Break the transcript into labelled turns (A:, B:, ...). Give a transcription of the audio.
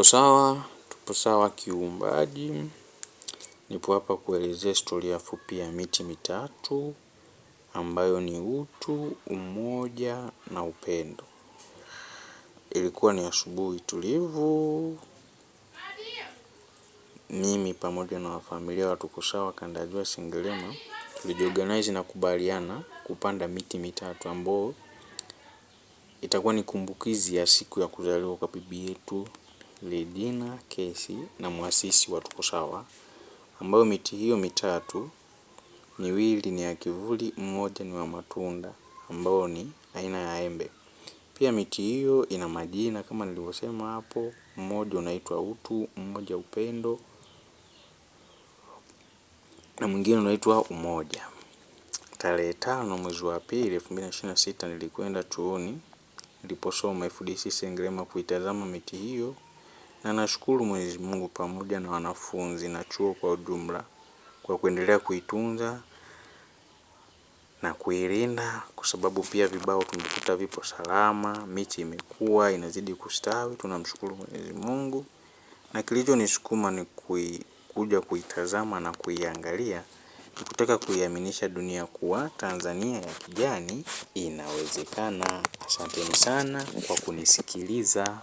A: tupo sawa kiumbaji. Nipo hapa kuelezea historia fupi ya miti mitatu ambayo ni utu, umoja na upendo. Ilikuwa ni asubuhi tulivu. Mimi pamoja na familia wa tupo sawa kanda ya Ziwa Sengerema tulijiorganize na kubaliana kupanda miti mitatu ambayo itakuwa ni kumbukizi ya siku ya kuzaliwa kwa bibi yetu Lidina Kesi na muasisi wa tupo sawa, ambayo miti hiyo mitatu miwili ni ya kivuli, mmoja ni wa matunda ambao ni aina ya embe. Pia miti hiyo ina majina kama nilivyosema hapo, mmoja unaitwa utu, mmoja upendo na mwingine unaitwa umoja. Tarehe 5 mwezi wa pili 2026 nilikwenda chuoni niliposoma FDC Sengerema kuitazama miti hiyo, na nashukuru Mwenyezi Mungu pamoja na wanafunzi na chuo kwa ujumla kwa kuendelea kuitunza na kuilinda, kwa sababu pia vibao tumekuta vipo salama, miti imekuwa inazidi kustawi. Tunamshukuru Mwenyezi Mungu, na kilichonisukuma ni kuja kuitazama na kuiangalia ni kutaka kuiaminisha dunia kuwa Tanzania ya kijani inawezekana. Asanteni sana kwa kunisikiliza.